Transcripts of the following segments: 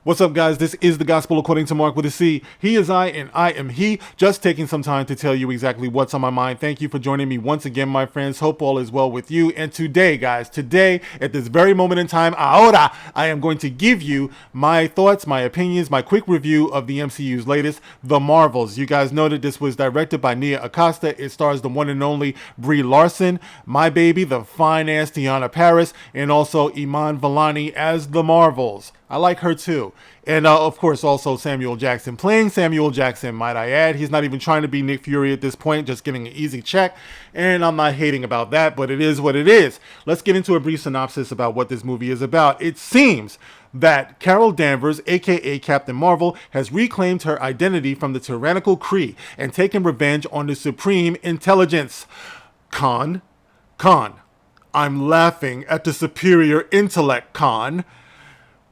What's up, guys? This is the Gospel According to Mark with a C. He is I, and I am he. Just taking some time to tell you exactly what's on my mind. Thank you for joining me once again, my friends. Hope all is well with you. And today, guys, at this very moment in time, ahora, I am going to give you my thoughts, my opinions, my quick review of the MCU's latest, The Marvels. You guys know that this was directed by Nia Acosta. It stars the one and only Brie Larson, my baby, the fine-ass Tiana Paris, and also Iman Vellani as The Marvels. I like her too. And of course also Samuel Jackson. Playing Samuel Jackson, might I add. He's not even trying to be Nick Fury at this point, just getting an easy check. And I'm not hating about that, but it is what it is. Let's get into a brief synopsis about what this movie is about. It seems that Carol Danvers, aka Captain Marvel, has reclaimed her identity from the tyrannical Kree and taken revenge on the Supreme Intelligence. Khan. I'm laughing at the superior intellect, Khan.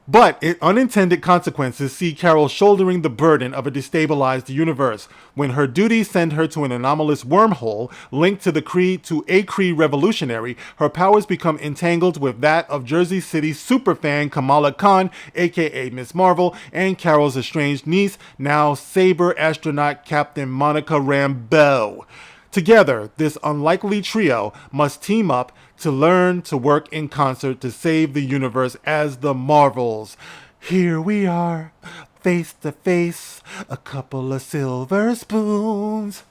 But unintended consequences see Carol shouldering the burden of a destabilized universe. When her duties send her to an anomalous wormhole linked to a Kree revolutionary, her powers become entangled with that of Jersey City superfan Kamala Khan, aka Miss Marvel, and Carol's estranged niece, now Saber astronaut Captain Monica Rambeau. Together, this unlikely trio must team up to learn to work in concert to save the universe as the Marvels. Here we are, face to face, a couple of silver spoons,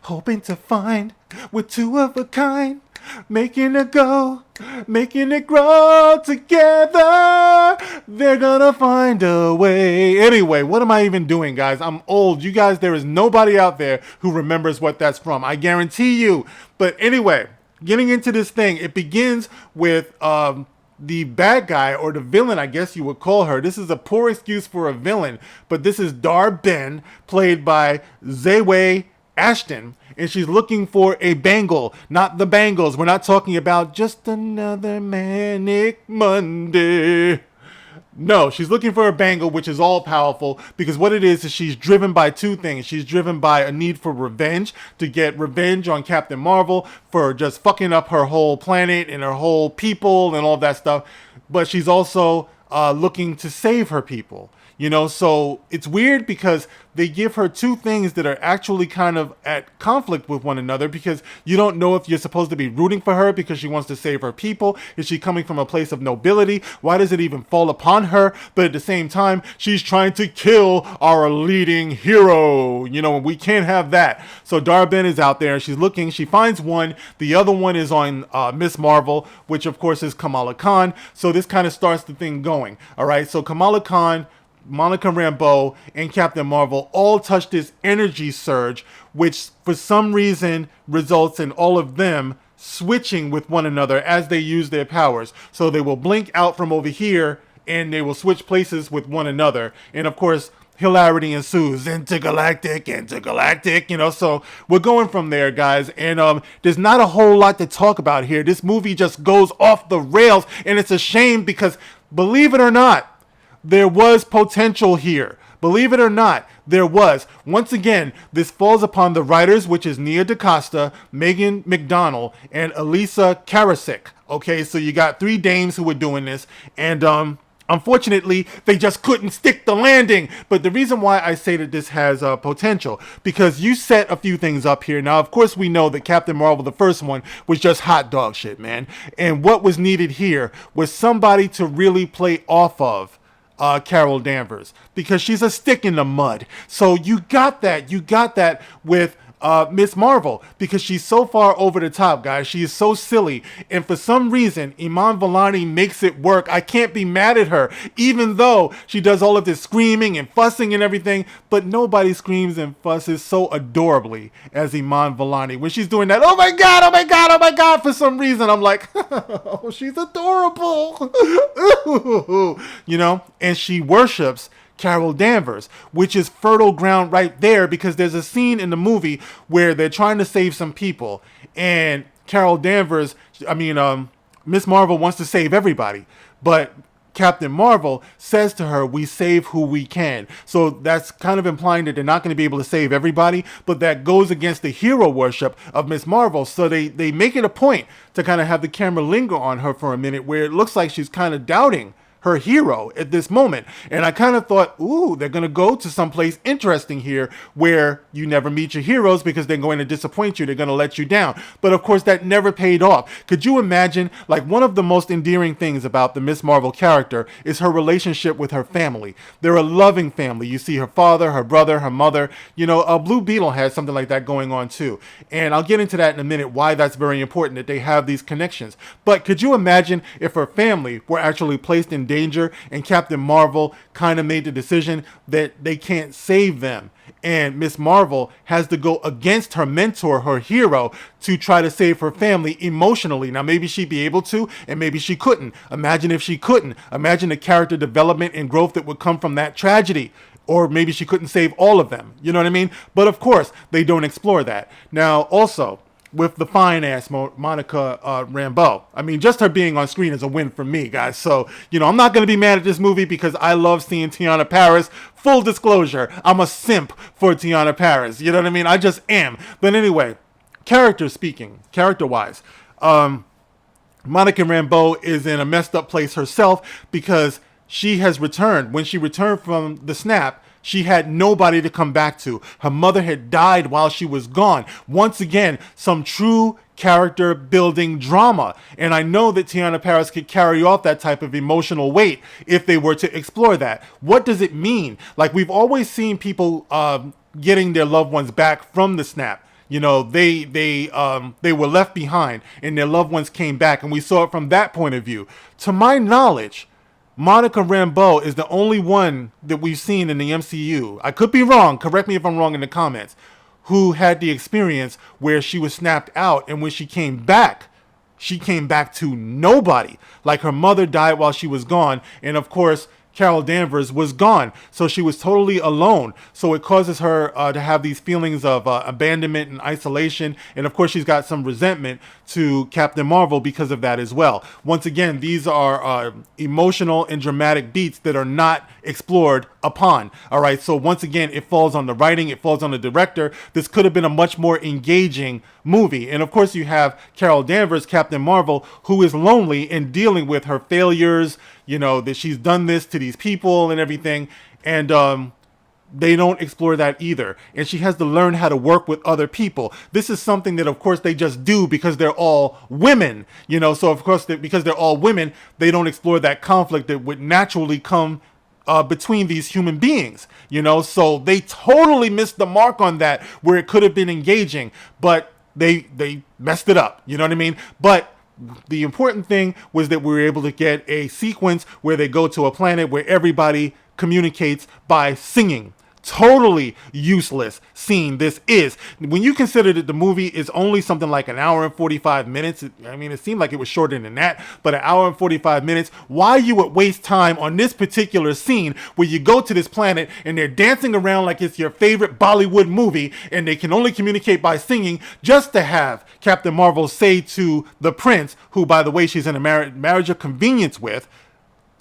hoping to find we're two of a kind, making it go, making it grow together. They're gonna find a way. Anyway, what am I even doing, guys? I'm old. You guys, there is nobody out there who remembers what that's from. I guarantee you. But anyway, getting into this thing, it begins with the bad guy, or the villain, I guess you would call her. This is a poor excuse for a villain, but this is Dar-Benn, played by Zawe Ashton, and she's looking for a bangle, not the Bangles. We're not talking about just another manic Monday. No, she's looking for a bangle, which is all powerful, because what it is she's driven by two things. She's driven by a need for revenge, to get revenge on Captain Marvel for just fucking up her whole planet and her whole people and all that stuff. But she's also looking to save her people. You know, so it's weird because they give her two things that are actually kind of at conflict with one another, because you don't know if you're supposed to be rooting for her because she wants to save her people. Is she coming from a place of nobility? Why does it even fall upon her? But at the same time, she's trying to kill our leading hero. You know, we can't have that. So Dar-Benn is out there and she's looking. She finds one. The other one is on Miss Marvel, which of course is Kamala Khan. So this kind of starts the thing going. All right. So Kamala Khan, Monica Rambeau, and Captain Marvel all touch this energy surge, which for some reason results in all of them switching with one another as they use their powers. So they will blink out from over here and they will switch places with one another. And of course, hilarity ensues. Intergalactic, you know, so we're going from there, guys. And there's not a whole lot to talk about here. This movie just goes off the rails, and it's a shame because, believe it or not, there was potential here. Believe it or not, there was. Once again, this falls upon the writers, which is Nia DaCosta, Megan McDonnell, and Elisa Karasik. Okay, so you got three dames who were doing this, and unfortunately, they just couldn't stick the landing. But the reason why I say that this has potential, because you set a few things up here. Now, of course, we know that Captain Marvel, the first one, was just hot dog shit, man. And what was needed here was somebody to really play off of Carol Danvers, because she's a stick in the mud. So you got that with Miss Marvel, because she's so far over the top, guys. She is so silly, and for some reason Iman Vellani makes it work. I can't be mad at her, even though she does all of this screaming and fussing and everything, but nobody screams and fusses so adorably as Iman Vellani. When she's doing that, oh my god, for some reason I'm like, oh, she's adorable. You know, and she worships Carol Danvers, which is fertile ground right there, because there's a scene in the movie where they're trying to save some people, and Carol Danvers, Miss Marvel wants to save everybody, but Captain Marvel says to her, we save who we can. So that's kind of implying that they're not going to be able to save everybody, but that goes against the hero worship of Miss Marvel. So they make it a point to kind of have the camera linger on her for a minute, where it looks like she's kind of doubting her hero at this moment. And I kind of thought, ooh, they're going to go to someplace interesting here where you never meet your heroes because they're going to disappoint you. They're going to let you down. But of course, that never paid off. Could you imagine, like, one of the most endearing things about the Miss Marvel character is her relationship with her family. They're a loving family. You see her father, her brother, her mother. You know, Blue Beetle has something like that going on too. And I'll get into that in a minute, why that's very important that they have these connections. But could you imagine if her family were actually placed in danger and Captain Marvel kind of made the decision that they can't save them, and Miss Marvel has to go against her mentor, her hero, to try to save her family emotionally. Now, maybe she'd be able to, and maybe she couldn't. Imagine if she couldn't. Imagine the character development and growth that would come from that tragedy. Or maybe she couldn't save all of them. You know what I mean? But of course, they don't explore that. Now, also, with the fine-ass Monica Rambeau. I mean, just her being on screen is a win for me, guys. So, you know, I'm not going to be mad at this movie because I love seeing Teyonah Parris. Full disclosure, I'm a simp for Teyonah Parris. You know what I mean? I just am. But anyway, character-wise, Monica Rambeau is in a messed up place herself because she has returned. When she returned from the snap, she had nobody to come back to. Her mother had died while she was gone. Once again, some true character building drama. And I know that Teyonah Parris could carry off that type of emotional weight if they were to explore that. What does it mean? Like, we've always seen people getting their loved ones back from the snap. You know, they were left behind and their loved ones came back, and we saw it from that point of view. To my knowledge, Monica Rambeau is the only one that we've seen in the MCU, I could be wrong, correct me if I'm wrong in the comments, who had the experience where she was snapped out, and when she came back to nobody. Like, her mother died while she was gone, and of course, Carol Danvers was gone, so she was totally alone. So it causes her to have these feelings of abandonment and isolation, and of course she's got some resentment to Captain Marvel because of that as well. Once again, these are emotional and dramatic beats that are not explored upon. All right, so once again, it falls on the writing, it falls on the director. This could have been a much more engaging movie. And of course, you have Carol Danvers, Captain Marvel, who is lonely and dealing with her failures, you know, that she's done this to these people and everything. And they don't explore that either. And she has to learn how to work with other people. This is something that, of course, they just do because they're all women, you know. So, of course, because they're all women, they don't explore that conflict that would naturally come between these human beings, you know. So they totally missed the mark on that, where it could have been engaging, but they messed it up, you know what I mean? But the important thing was that we were able to get a sequence where they go to a planet where everybody communicates by singing. Totally useless scene this is. When you consider that the movie is only something like an hour and 45 minutes, I mean, it seemed like it was shorter than that, but an hour and 45 minutes, why you would waste time on this particular scene where you go to this planet and they're dancing around like it's your favorite Bollywood movie and they can only communicate by singing, just to have Captain Marvel say to the prince, who, by the way, she's in a marriage of convenience with,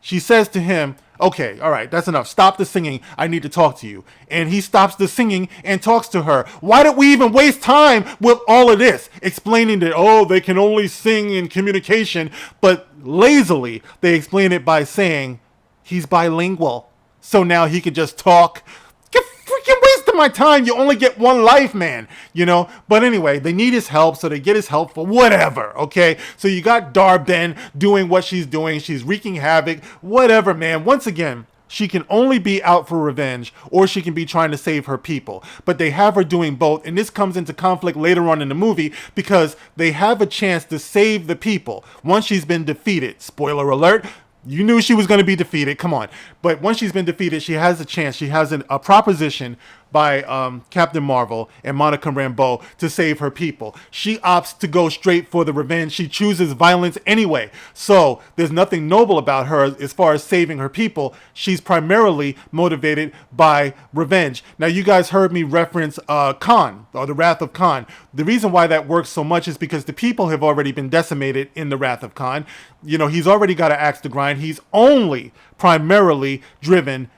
she says to him, okay, all right, that's enough. Stop the singing. I need to talk to you. And he stops the singing and talks to her. Why did we even waste time with all of this? Explaining that, oh, they can only sing in communication. But lazily, they explain it by saying he's bilingual. So now he can just talk. You're freaking wasting my time. You only get one life, man. You know? But anyway, they need his help, so they get his help for whatever, okay? So you got Dar-Benn doing what she's doing. She's wreaking havoc. Whatever, man. Once again, she can only be out for revenge, or she can be trying to save her people. But they have her doing both, and this comes into conflict later on in the movie because they have a chance to save the people once she's been defeated. Spoiler alert. You knew she was going to be defeated. Come on. But once she's been defeated, she has a chance. She has a proposition by Captain Marvel and Monica Rambeau to save her people. She opts to go straight for the revenge. She chooses violence anyway. So there's nothing noble about her as far as saving her people. She's primarily motivated by revenge. Now, you guys heard me reference Khan, or the Wrath of Khan. The reason why that works so much is because the people have already been decimated in the Wrath of Khan. You know, he's already got an axe to grind. He's only primarily driven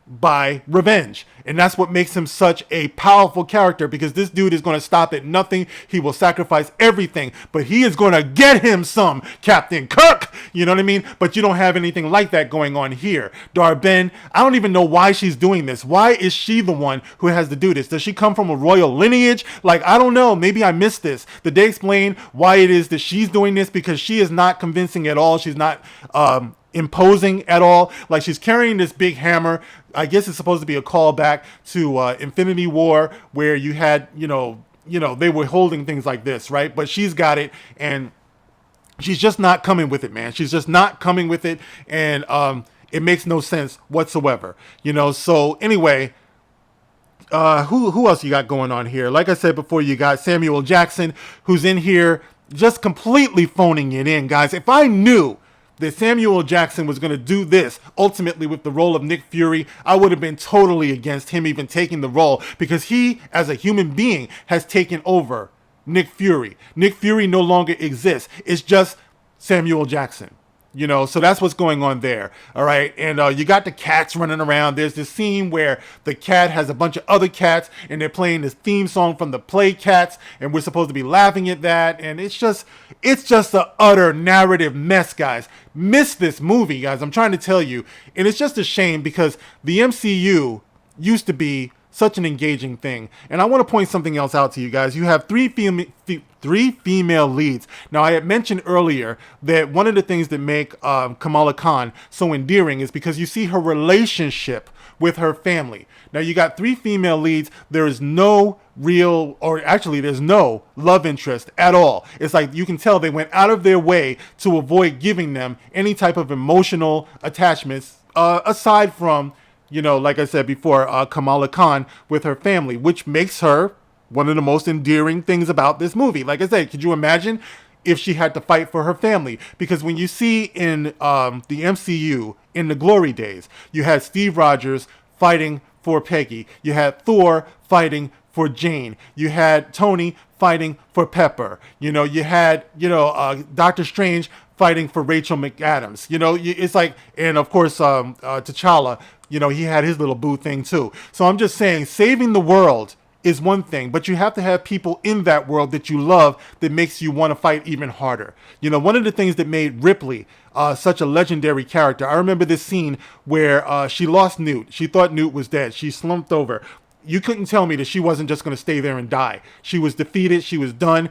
by revenge. And that's what makes him such a powerful character, because this dude is going to stop at nothing. He will sacrifice everything, but he is going to get him some, Captain Kirk. You know what I mean? But you don't have anything like that going on here. Dar-Benn, I don't even know why she's doing this. Why is she the one who has to do this? Does she come from a royal lineage? Like, I don't know. Maybe I missed this. Did they explain why it is that she's doing this? Because she is not convincing at all. She's not imposing at all. Like, she's carrying this big hammer. I guess it's supposed to be a callback to Infinity War, where you had, they were holding things like this, right? But she's got it, and she's just not coming with it, man. She's just not coming with it, and it makes no sense whatsoever, So anyway, who else you got going on here? Like I said before, you got Samuel Jackson, who's in here just completely phoning it in, guys. If I knew that Samuel Jackson was going to do this ultimately with the role of Nick Fury, I would have been totally against him even taking the role, because he, as a human being, has taken over Nick Fury. Nick Fury no longer exists. It's just Samuel Jackson. So that's what's going on there. All right. And you got the cats running around. There's this scene where the cat has a bunch of other cats, and they're playing this theme song from the play Cats, and we're supposed to be laughing at that. And it's just an utter narrative mess, guys. Miss this movie, guys. I'm trying to tell you. And it's just a shame, because the MCU used to be such an engaging thing. And I want to point something else out to you guys. You have three female leads. Now, I had mentioned earlier that one of the things that make Kamala Khan so endearing is because you see her relationship with her family. Now, you got three female leads. There is no there's no love interest at all. It's like you can tell they went out of their way to avoid giving them any type of emotional attachments, aside from, like I said before, Kamala Khan with her family, which makes her one of the most endearing things about this movie. Like I said, could you imagine if she had to fight for her family? Because when you see in the MCU, in the glory days, you had Steve Rogers fighting for Peggy. You had Thor fighting for Jane. You had Tony fighting for Pepper. You had, Doctor Strange fighting for Rachel McAdams. It's like, and of course, T'Challa, he had his little boo thing too. So I'm just saying, saving the world is one thing, but you have to have people in that world that you love that makes you want to fight even harder. One of the things that made Ripley such a legendary character, I remember this scene where she lost Newt. She thought Newt was dead. She slumped over. You couldn't tell me that she wasn't just going to stay there and die. She was defeated. She was done.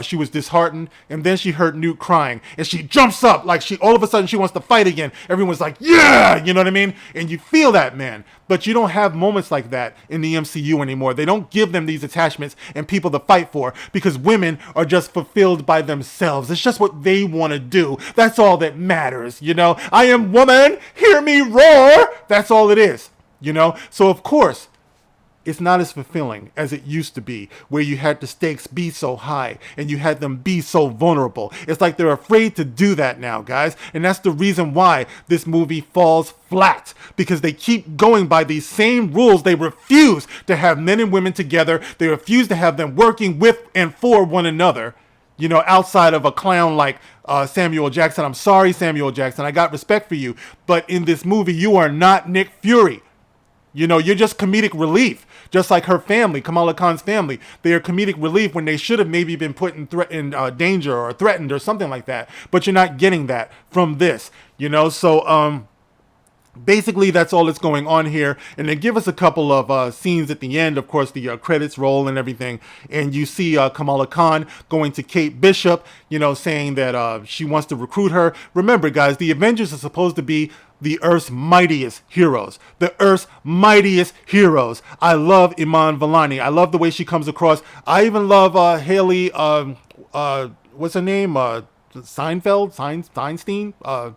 She was disheartened, and then she heard Newt crying, and she jumps up like all of a sudden she wants to fight again. Everyone's like, yeah, you know what I mean? And you feel that, man. But you don't have moments like that in the MCU anymore. They don't give them these attachments and people to fight for, because women are just fulfilled by themselves. It's just what they want to do. That's all that matters, I am woman, hear me roar. That's all it is, So of course, it's not as fulfilling as it used to be, where you had the stakes be so high and you had them be so vulnerable. It's like they're afraid to do that now, guys. And that's the reason why this movie falls flat, because they keep going by these same rules. They refuse to have men and women together. They refuse to have them working with and for one another, outside of a clown like Samuel Jackson. I'm sorry, Samuel Jackson. I got respect for you. But in this movie, you are not Nick Fury. You're just comedic relief, just like her family, Kamala Khan's family. They are comedic relief when they should have maybe been put in danger or threatened or something like that. But you're not getting that from this, So basically, that's all that's going on here. And they give us a couple of scenes at the end. Of course, the credits roll and everything. And you see Kamala Khan going to Kate Bishop, saying that she wants to recruit her. Remember, guys, the Avengers are supposed to be the Earth's mightiest heroes. The Earth's mightiest heroes. I love Iman Vellani. I love the way she comes across. I even love Haley, what's her name? Steinstein?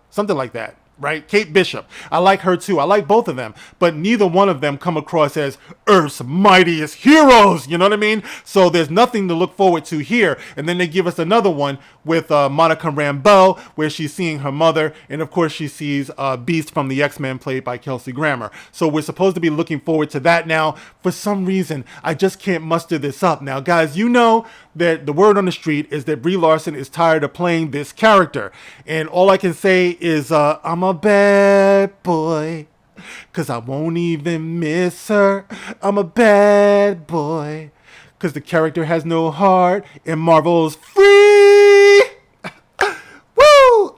Something like that. Right? Kate Bishop. I like her too. I like both of them. But neither one of them come across as Earth's mightiest heroes. You know what I mean? So there's nothing to look forward to here. And then they give us another one with Monica Rambeau, where she's seeing her mother. And of course, she sees Beast from the X-Men, played by Kelsey Grammer. So we're supposed to be looking forward to that now. For some reason, I just can't muster this up. Now, guys, that the word on the street is that Brie Larson is tired of playing this character. And all I can say is, I'm a bad boy. cause I won't even miss her. I'm a bad boy, cause the character has no heart, and Marvel's free. Woo!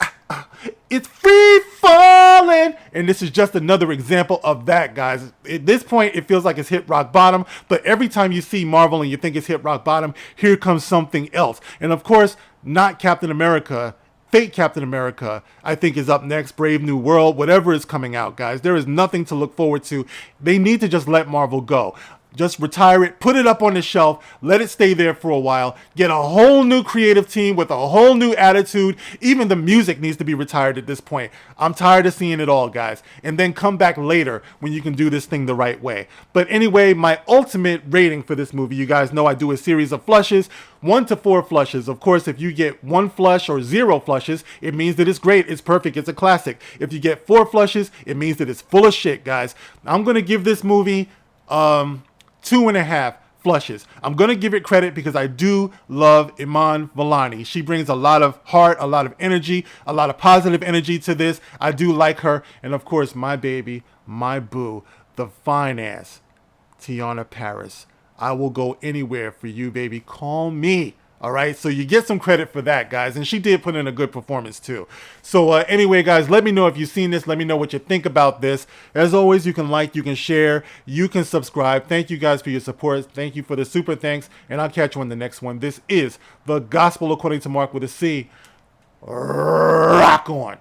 It's free falling. And this is just another example of that, guys. At this point, it feels like it's hit rock bottom. But every time you see Marvel and you think it's hit rock bottom, here comes something else. And of course, not Captain America. Fake Captain America, I think, is up next. Brave New World, whatever is coming out, guys. There is nothing to look forward to. They need to just let Marvel go. Just retire it, put it up on the shelf, let it stay there for a while, get a whole new creative team with a whole new attitude. Even the music needs to be retired at this point. I'm tired of seeing it all, guys. And then come back later when you can do this thing the right way. But anyway, my ultimate rating for this movie, you guys know I do a series of flushes, 1 to 4 flushes. Of course, if you get 1 flush or 0 flushes, it means that it's great, it's perfect, it's a classic. If you get 4 flushes, it means that it's full of shit, guys. I'm going to give this movie 2.5 flushes. I'm going to give it credit because I do love Iman Vellani. She brings a lot of heart, a lot of energy, a lot of positive energy to this. I do like her. And of course, my baby, my boo, the fine ass, Teyonah Parris. I will go anywhere for you, baby. Call me. All right, so you get some credit for that, guys. And she did put in a good performance, too. So anyway, guys, let me know if you've seen this. Let me know what you think about this. As always, you can like, you can share, you can subscribe. Thank you, guys, for your support. Thank you for the super thanks. And I'll catch you on the next one. This is The Gospel According to Mark with a C. Rock on.